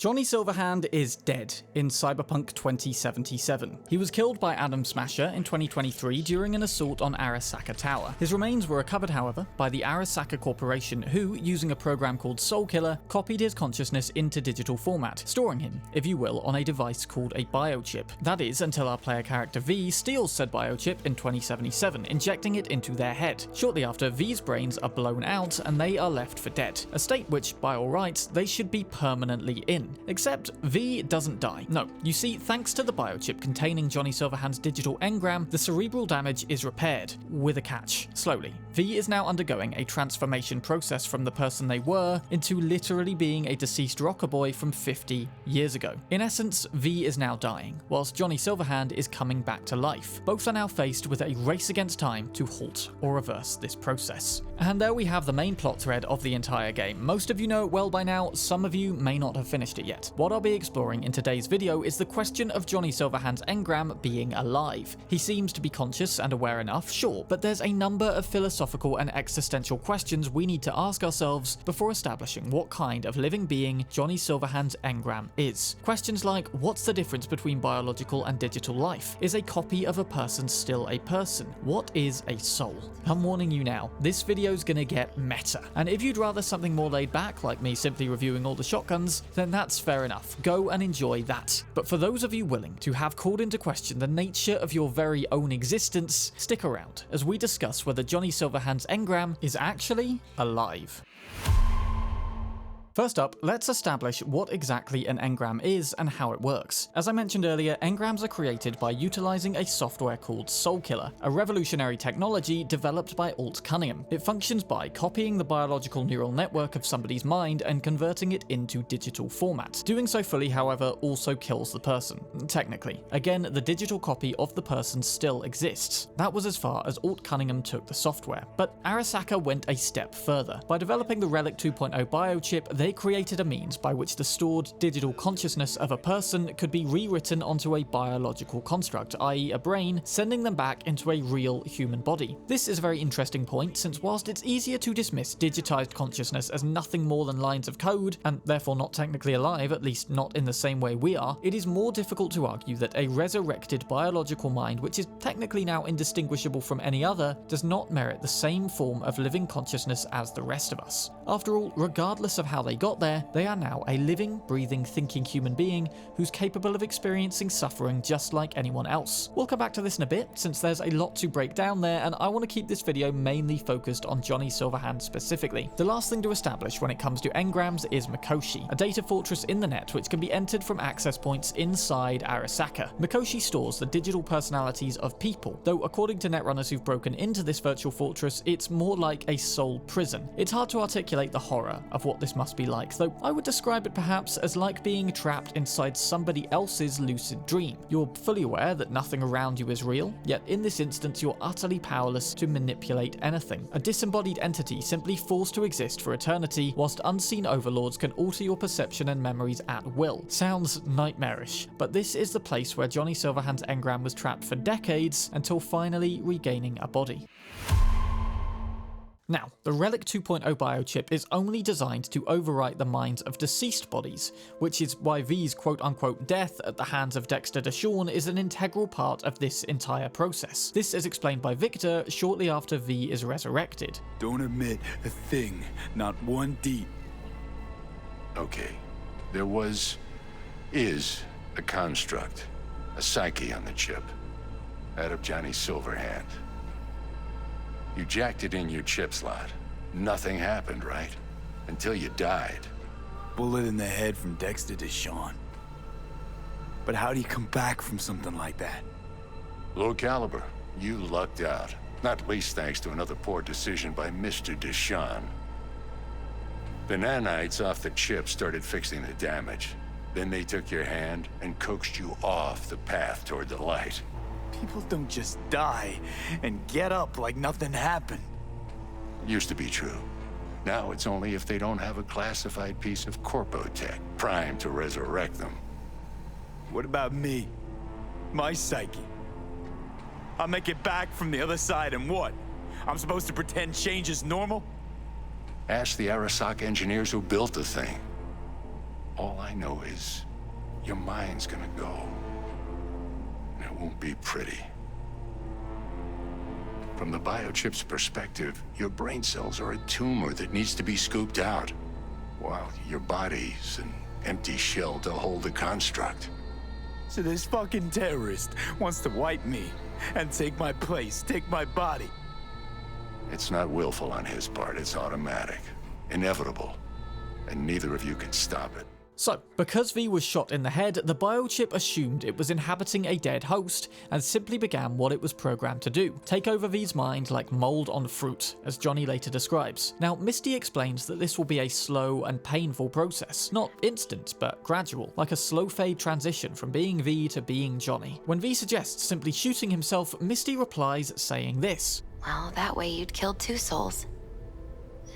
Johnny Silverhand is dead in Cyberpunk 2077. He was killed by Adam Smasher in 2023 during an assault on Arasaka Tower. His remains were recovered, however, by the Arasaka Corporation, who, using a program called Soulkiller, copied his consciousness into digital format, storing him, if you will, on a device called a biochip. That is, until our player character V steals said biochip in 2077, injecting it into their head. Shortly after, V's brains are blown out and they are left for dead, a state which, by all rights, they should be permanently in. Except V doesn't die. No, you see, thanks to the biochip containing Johnny Silverhand's digital engram, the cerebral damage is repaired, with a catch, slowly. V is now undergoing a transformation process from the person they were into literally being a deceased rocker boy from 50 years ago. In essence, V is now dying, whilst Johnny Silverhand is coming back to life. Both are now faced with a race against time to halt or reverse this process. And there we have the main plot thread of the entire game. Most of you know it well by now, some of you may not have finished it yet. What I'll be exploring in today's video is the question of Johnny Silverhand's engram being alive. He seems to be conscious and aware enough, sure, but there's a number of philosophical and existential questions we need to ask ourselves before establishing what kind of living being Johnny Silverhand's engram is. Questions like, what's the difference between biological and digital life? Is a copy of a person still a person? What is a soul? I'm warning you now, this video's gonna get meta. And if you'd rather something more laid back, like me simply reviewing all the shotguns, then that's fair enough. Go and enjoy that. But for those of you willing to have called into question the nature of your very own existence, stick around as we discuss whether Johnny Silverhand's engram is actually alive. First up, let's establish what exactly an engram is and how it works. As I mentioned earlier, engrams are created by utilizing a software called Soulkiller, a revolutionary technology developed by Alt Cunningham. It functions by copying the biological neural network of somebody's mind and converting it into digital format. Doing so fully, however, also kills the person. Technically. Again, the digital copy of the person still exists. That was as far as Alt Cunningham took the software. But Arasaka went a step further. By developing the Relic 2.0 biochip, they created a means by which the stored digital consciousness of a person could be rewritten onto a biological construct, i.e. a brain, sending them back into a real human body. This is a very interesting point, since whilst it's easier to dismiss digitized consciousness as nothing more than lines of code, and therefore not technically alive, at least not in the same way we are, it is more difficult to argue that a resurrected biological mind, which is technically now indistinguishable from any other, does not merit the same form of living consciousness as the rest of us. After all, regardless of how they got there, they are now a living, breathing, thinking human being who's capable of experiencing suffering just like anyone else. We'll come back to this in a bit, since there's a lot to break down there, and I want to keep this video mainly focused on Johnny Silverhand specifically. The last thing to establish when it comes to engrams is Mikoshi, a data fortress in the net which can be entered from access points inside Arasaka. Mikoshi stores the digital personalities of people, though according to netrunners who've broken into this virtual fortress, it's more like a soul prison. It's hard to articulate the horror of what this must be like, though I would describe it perhaps as like being trapped inside somebody else's lucid dream. You're fully aware that nothing around you is real, yet in this instance you're utterly powerless to manipulate anything. A disembodied entity simply forced to exist for eternity, whilst unseen overlords can alter your perception and memories at will. Sounds nightmarish, but this is the place where Johnny Silverhand's engram was trapped for decades until finally regaining a body. Now, the Relic 2.0 biochip is only designed to overwrite the minds of deceased bodies, which is why V's quote-unquote death at the hands of Dexter Deshawn is an integral part of this entire process. This is explained by Victor shortly after V is resurrected. Don't admit a thing, not one deep. Okay, there is a construct, a psyche on the chip, that of Johnny Silverhand. You jacked it in your chip slot. Nothing happened, right? Until you died. Bullet in the head from Dexter Deshawn. But how do you come back from something like that? Low caliber. You lucked out. Not least thanks to another poor decision by Mr. Deshawn. The nanites off the chip started fixing the damage. Then they took your hand and coaxed you off the path toward the light. People don't just die and get up like nothing happened. Used to be true. Now it's only if they don't have a classified piece of corpo tech primed to resurrect them. What about me? My psyche? I'll make it back from the other side and what? I'm supposed to pretend change is normal? Ask the Arasaka engineers who built the thing. All I know is your mind's gonna go. And it won't be pretty. From the biochip's perspective, your brain cells are a tumor that needs to be scooped out, while your body's an empty shell to hold the construct. So this fucking terrorist wants to wipe me and take my place, take my body. It's not willful on his part, it's automatic, inevitable, and neither of you can stop it. So, because V was shot in the head, the biochip assumed it was inhabiting a dead host and simply began what it was programmed to do: take over V's mind like mold on fruit, as Johnny later describes. Now, Misty explains that this will be a slow and painful process, not instant, but gradual, like a slow fade transition from being V to being Johnny. When V suggests simply shooting himself, Misty replies saying this: Well, that way you'd kill 2 souls.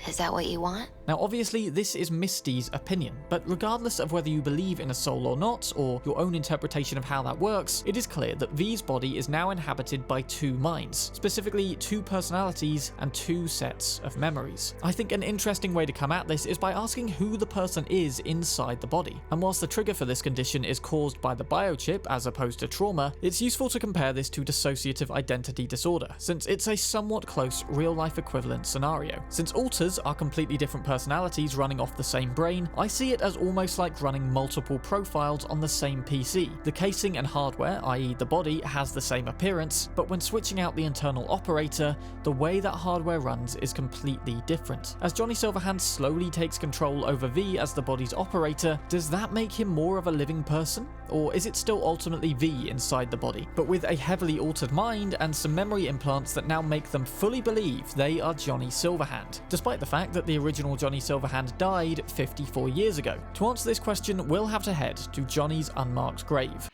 Is that what you want? Now obviously this is Misty's opinion, but regardless of whether you believe in a soul or not, or your own interpretation of how that works, it is clear that V's body is now inhabited by 2 minds, specifically 2 personalities and 2 sets of memories. I think an interesting way to come at this is by asking who the person is inside the body, and whilst the trigger for this condition is caused by the biochip as opposed to trauma, it's useful to compare this to dissociative identity disorder, since it's a somewhat close real-life equivalent scenario. Since alters are completely different personalities running off the same brain, I see it as almost like running multiple profiles on the same PC. The casing and hardware, i.e. the body, has the same appearance, but when switching out the internal operator, the way that hardware runs is completely different. As Johnny Silverhand slowly takes control over V as the body's operator, does that make him more of a living person? Or is it still ultimately V inside the body, but with a heavily altered mind and some memory implants that now make them fully believe they are Johnny Silverhand, despite the fact that the original Johnny Silverhand died 54 years ago? To answer this question, we'll have to head to Johnny's unmarked grave.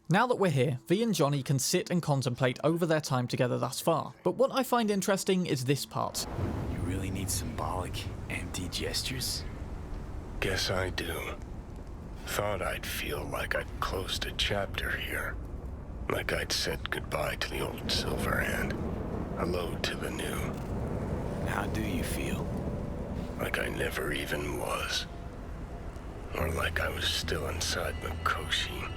Now that we're here, V and Johnny can sit and contemplate over their time together thus far, but what I find interesting is this part. You really need symbolic, empty gestures? Guess I do. Thought I'd feel like I'd closed a chapter here. Like I'd said goodbye to the old Silverhand. Hello to the new. How do you feel? Like I never even was. Or like I was still inside Mikoshi.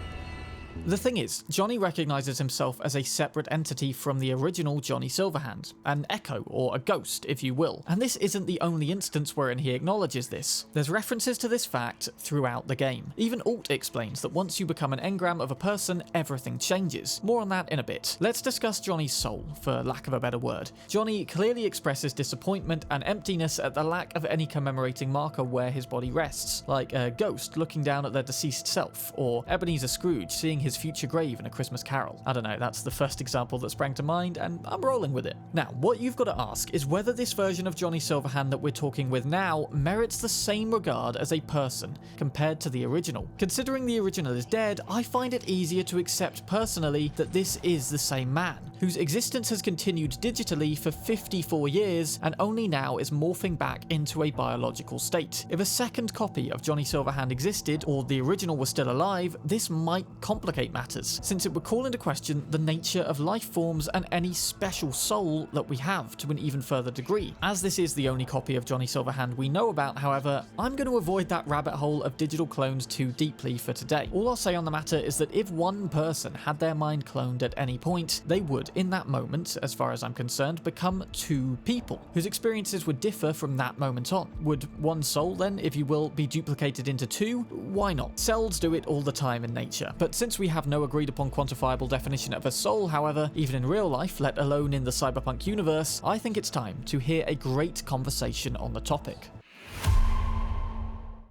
The thing is, Johnny recognizes himself as a separate entity from the original Johnny Silverhand, an echo or a ghost if you will, and this isn't the only instance wherein he acknowledges this. There's references to this fact throughout the game. Even Alt explains that once you become an engram of a person, everything changes. More on that in a bit. Let's discuss Johnny's soul, for lack of a better word. Johnny clearly expresses disappointment and emptiness at the lack of any commemorating marker where his body rests, like a ghost looking down at their deceased self, or Ebenezer Scrooge seeing his future grave in A Christmas Carol. I don't know, that's the first example that sprang to mind, and I'm rolling with it. Now, what you've got to ask is whether this version of Johnny Silverhand that we're talking with now merits the same regard as a person compared to the original. Considering the original is dead, I find it easier to accept personally that this is the same man, whose existence has continued digitally for 54 years and only now is morphing back into a biological state. If a second copy of Johnny Silverhand existed, or the original was still alive, this might complicate matters, since it would call into question the nature of life forms and any special soul that we have to an even further degree. As this is the only copy of Johnny Silverhand we know about, however, I'm going to avoid that rabbit hole of digital clones too deeply for today. All I'll say on the matter is that if one person had their mind cloned at any point, they would, in that moment, as far as I'm concerned, become 2 people, whose experiences would differ from that moment on. Would one soul then, if you will, be duplicated into 2? Why not? Cells do it all the time in nature, but since we have no agreed upon quantifiable definition of a soul, however, even in real life, let alone in the Cyberpunk universe, I think it's time to hear a great conversation on the topic.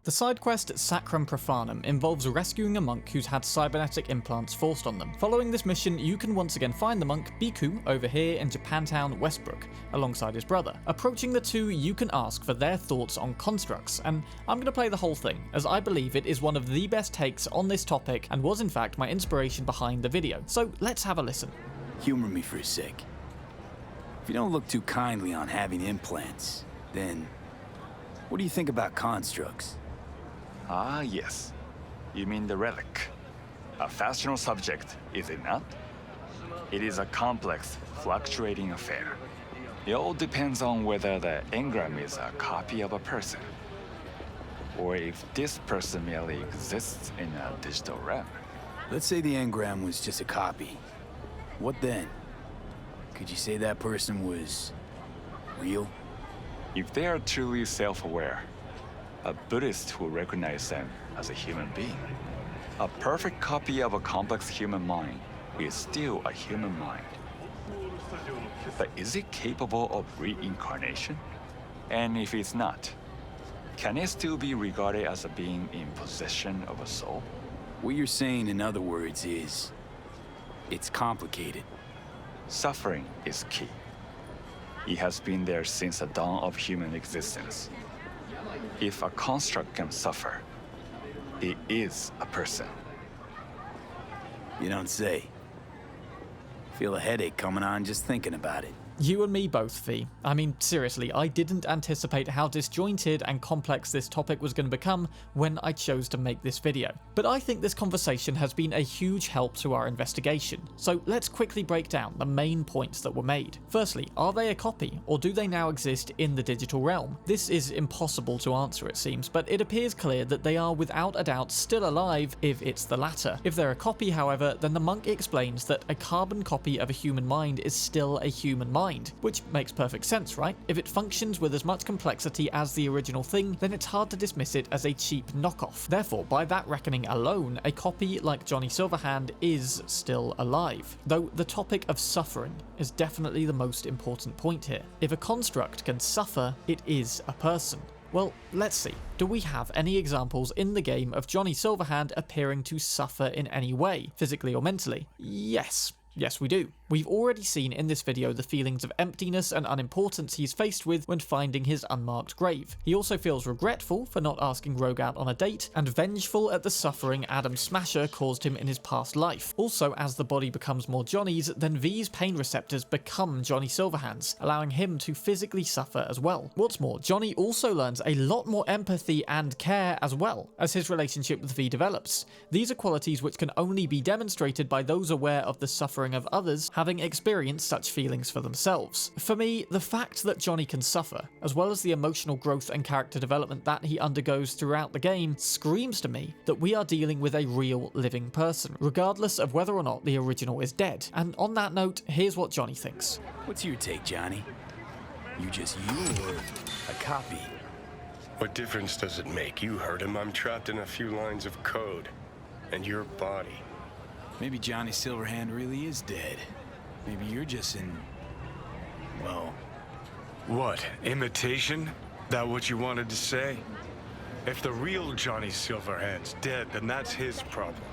The side quest Sacrum Profanum involves rescuing a monk who's had cybernetic implants forced on them. Following this mission, you can once again find the monk, Biku, over here in Japantown, Westbrook, alongside his brother. Approaching the 2, you can ask for their thoughts on constructs, and I'm going to play the whole thing, as I believe it is one of the best takes on this topic and was in fact my inspiration behind the video. So let's have a listen. Humor me for a sec. If you don't look too kindly on having implants, then what do you think about constructs? Ah, yes. You mean the relic. A fascinal subject, is it not? It is a complex, fluctuating affair. It all depends on whether the engram is a copy of a person, or if this person merely exists in a digital realm. Let's say the engram was just a copy. What then? Could you say that person was real? If they are truly self-aware, a Buddhist will recognize them as a human being. A perfect copy of a complex human mind is still a human mind. But is it capable of reincarnation? And if it's not, can it still be regarded as a being in possession of a soul? What you're saying, in other words, is it's complicated. Suffering is key. It has been there since the dawn of human existence. If a construct can suffer, it is a person. You don't say. Feel a headache coming on just thinking about it. You and me both, V. I mean, seriously, I didn't anticipate how disjointed and complex this topic was going to become when I chose to make this video. But I think this conversation has been a huge help to our investigation, so let's quickly break down the main points that were made. Firstly, are they a copy, or do they now exist in the digital realm? This is impossible to answer, it seems, but it appears clear that they are without a doubt still alive if it's the latter. If they're a copy, however, then the monk explains that a carbon copy of a human mind is still a human mind. Which makes perfect sense, right? If it functions with as much complexity as the original thing, then it's hard to dismiss it as a cheap knockoff. Therefore, by that reckoning alone, a copy like Johnny Silverhand is still alive. Though the topic of suffering is definitely the most important point here. If a construct can suffer, it is a person. Well, let's see. Do we have any examples in the game of Johnny Silverhand appearing to suffer in any way, physically or mentally? Yes, we do. We've already seen in this video the feelings of emptiness and unimportance he's faced with when finding his unmarked grave. He also feels regretful for not asking Rogue out on a date, and vengeful at the suffering Adam Smasher caused him in his past life. Also, as the body becomes more Johnny's, then V's pain receptors become Johnny Silverhand's, allowing him to physically suffer as well. What's more, Johnny also learns a lot more empathy and care as well, as his relationship with V develops. These are qualities which can only be demonstrated by those aware of the suffering of others, having experienced such feelings for themselves. For me, the fact that Johnny can suffer, as well as the emotional growth and character development that he undergoes throughout the game, screams to me that we are dealing with a real living person, regardless of whether or not the original is dead. And on that note, here's what Johnny thinks. What's your take, Johnny? You just you or a copy? What difference does it make? You heard him. I'm trapped in a few lines of code. And your body. Maybe Johnny Silverhand really is dead. Maybe you're just in... well... What? Imitation? That what you wanted to say? If the real Johnny Silverhand's dead, then that's his problem,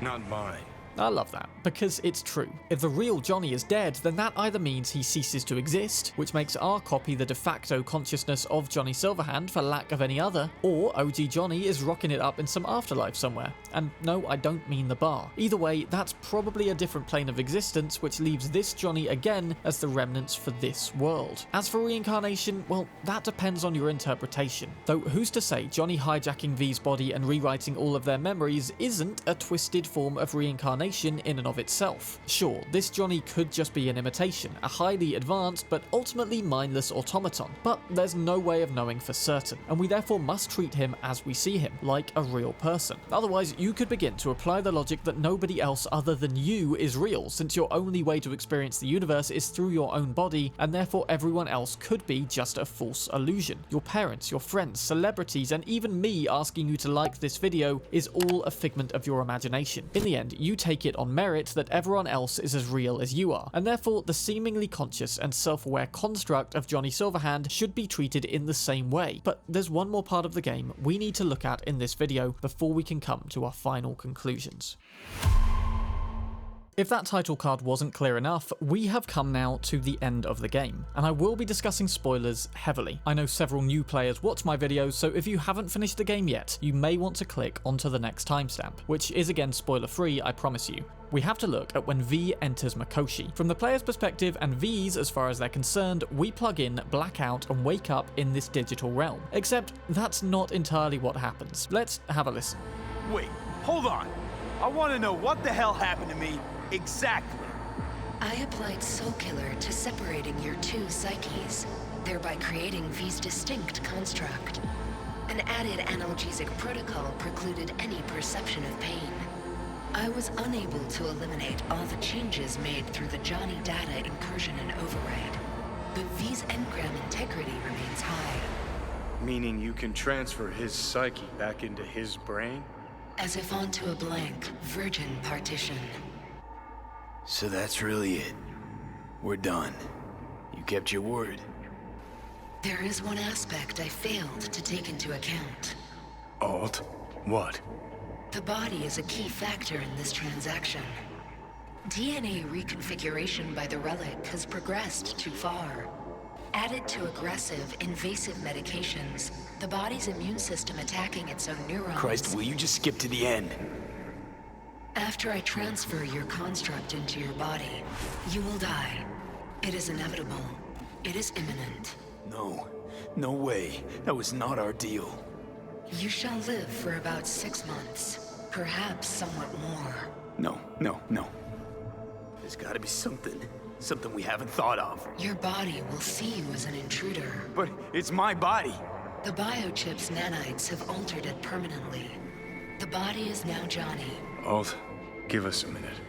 not mine. I love that, because it's true. If the real Johnny is dead, then that either means he ceases to exist, which makes our copy the de facto consciousness of Johnny Silverhand for lack of any other, or OG Johnny is rocking it up in some afterlife somewhere. And no, I don't mean the bar. Either way, that's probably a different plane of existence, which leaves this Johnny again as the remnants for this world. As for reincarnation, well, that depends on your interpretation. Though who's to say Johnny hijacking V's body and rewriting all of their memories isn't a twisted form of reincarnation in and of itself. Sure, this Johnny could just be an imitation, a highly advanced but ultimately mindless automaton, but there's no way of knowing for certain, and we therefore must treat him as we see him, like a real person. Otherwise, you could begin to apply the logic that nobody else other than you is real, since your only way to experience the universe is through your own body, and therefore everyone else could be just a false illusion. Your parents, your friends, celebrities, and even me asking you to like this video is all a figment of your imagination. In the end, you take it on merit that everyone else is as real as you are, and therefore the seemingly conscious and self-aware construct of Johnny Silverhand should be treated in the same way. But there's one more part of the game we need to look at in this video before we can come to our final conclusions. If that title card wasn't clear enough, we have come now to the end of the game, and I will be discussing spoilers heavily. I know several new players watch my videos, so if you haven't finished the game yet, you may want to click onto the next timestamp, which is again spoiler free, I promise you. We have to look at when V enters Mikoshi. From the player's perspective and V's as far as they're concerned, we plug in, black out, and wake up in this digital realm. Except that's not entirely what happens. Let's have a listen. Wait, hold on. I want to know what the hell happened to me exactly. I applied Soul Killer to separating your two psyches, thereby creating V's distinct construct. An added analgesic protocol precluded any perception of pain. I was unable to eliminate all the changes made through the Johnny data incursion and override. But V's engram integrity remains high. Meaning you can transfer his psyche back into his brain? As if onto a blank, virgin partition. So that's really it. We're done. You kept your word. There is one aspect I failed to take into account. Alt? What? The body is a key factor in this transaction. DNA reconfiguration by the relic has progressed too far. Added to aggressive, invasive medications, the body's immune system attacking its own neurons. Christ, will you just skip to the end? After I transfer your construct into your body, you will die. It is inevitable. It is imminent. No. No way. That was not our deal. You shall live for about 6 months. Perhaps somewhat more. No. There's gotta be something. Something we haven't thought of. Your body will see you as an intruder. But it's my body. The biochip's nanites have altered it permanently. The body is now Johnny. Alt, give us a minute.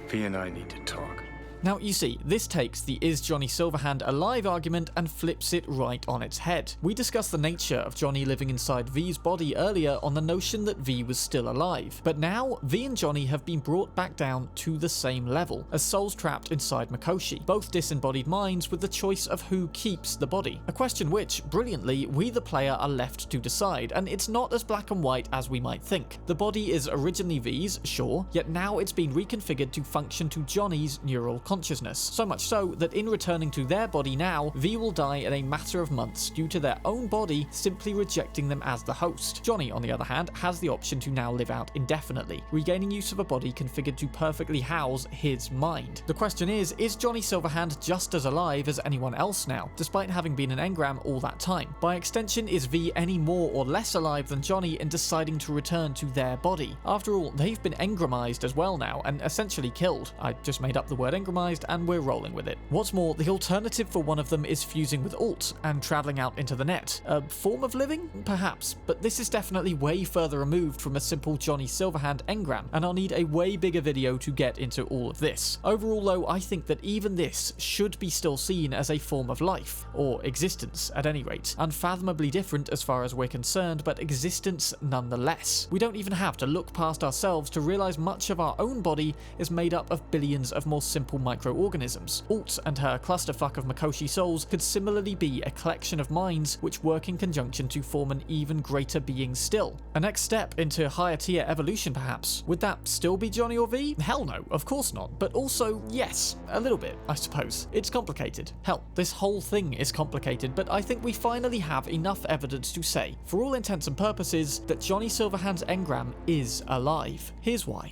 V and I need to talk. Now, you see, this takes the "is Johnny Silverhand alive" argument and flips it right on its head. We discussed the nature of Johnny living inside V's body earlier on the notion that V was still alive, but now V and Johnny have been brought back down to the same level, as souls trapped inside Mikoshi, both disembodied minds with the choice of who keeps the body. A question which, brilliantly, we the player are left to decide, and it's not as black and white as we might think. The body is originally V's, sure, yet now it's been reconfigured to function to Johnny's neural consciousness, so much so that in returning to their body now, V will die in a matter of months due to their own body simply rejecting them as the host. Johnny, on the other hand, has the option to now live out indefinitely, regaining use of a body configured to perfectly house his mind. The question is Johnny Silverhand just as alive as anyone else now, despite having been an engram all that time? By extension, is V any more or less alive than Johnny in deciding to return to their body? After all, they've been engramized as well now, and essentially killed. I just made up the word engramized and we're rolling with it. What's more, the alternative for one of them is fusing with Alt and traveling out into the net. A form of living? Perhaps, but this is definitely way further removed from a simple Johnny Silverhand engram, and I'll need a way bigger video to get into all of this. Overall though, I think that even this should be still seen as a form of life, or existence at any rate. Unfathomably different as far as we're concerned, but existence nonetheless. We don't even have to look past ourselves to realize much of our own body is made up of billions of more simple microorganisms. Alt and her clusterfuck of Mikoshi souls could similarly be a collection of minds which work in conjunction to form an even greater being still. A next step into higher tier evolution perhaps. Would that still be Johnny or V? Hell no, of course not. But also, yes, a little bit, I suppose. It's complicated. Hell, this whole thing is complicated, but I think we finally have enough evidence to say, for all intents and purposes, that Johnny Silverhand's engram is alive. Here's why.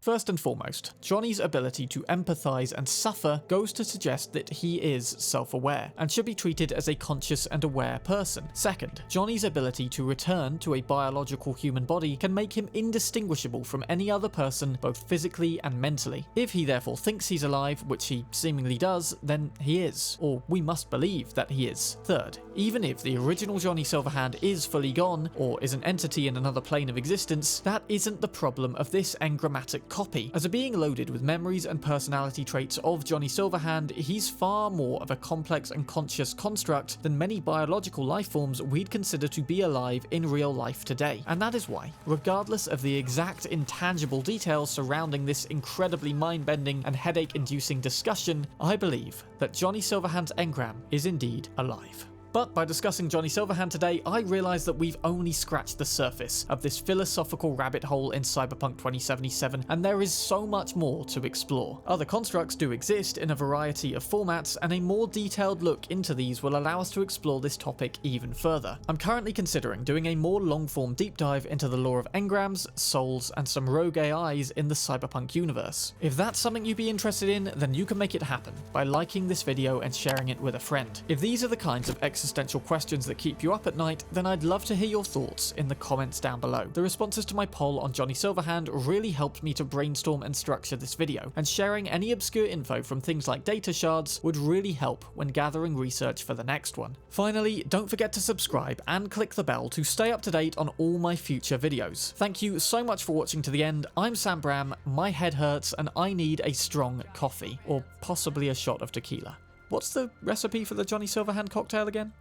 First and foremost, Johnny's ability to empathize and suffer goes to suggest that he is self-aware, and should be treated as a conscious and aware person. Second, Johnny's ability to return to a biological human body can make him indistinguishable from any other person, both physically and mentally. If he therefore thinks he's alive, which he seemingly does, then he is, or we must believe that he is. Third, even if the original Johnny Silverhand is fully gone, or is an entity in another plane of existence, that isn't the problem of this engrammatic copy. As a being loaded with memories and personality traits of Johnny Silverhand, he's far more of a complex and conscious construct than many biological life forms we'd consider to be alive in real life today. And that is why, regardless of the exact intangible details surrounding this incredibly mind-bending and headache-inducing discussion, I believe that Johnny Silverhand's engram is indeed alive. But by discussing Johnny Silverhand today, I realise that we've only scratched the surface of this philosophical rabbit hole in Cyberpunk 2077, and there is so much more to explore. Other constructs do exist in a variety of formats, and a more detailed look into these will allow us to explore this topic even further. I'm currently considering doing a more long-form deep dive into the lore of engrams, souls, and some rogue AIs in the Cyberpunk universe. If that's something you'd be interested in, then you can make it happen by liking this video and sharing it with a friend. If these are the kinds of existential questions that keep you up at night, then I'd love to hear your thoughts in the comments down below. The responses to my poll on Johnny Silverhand really helped me to brainstorm and structure this video, and sharing any obscure info from things like data shards would really help when gathering research for the next one. Finally, don't forget to subscribe and click the bell to stay up to date on all my future videos. Thank you so much for watching to the end. I'm Sam Bram, my head hurts, and I need a strong coffee, or possibly a shot of tequila. What's the recipe for the Johnny Silverhand cocktail again?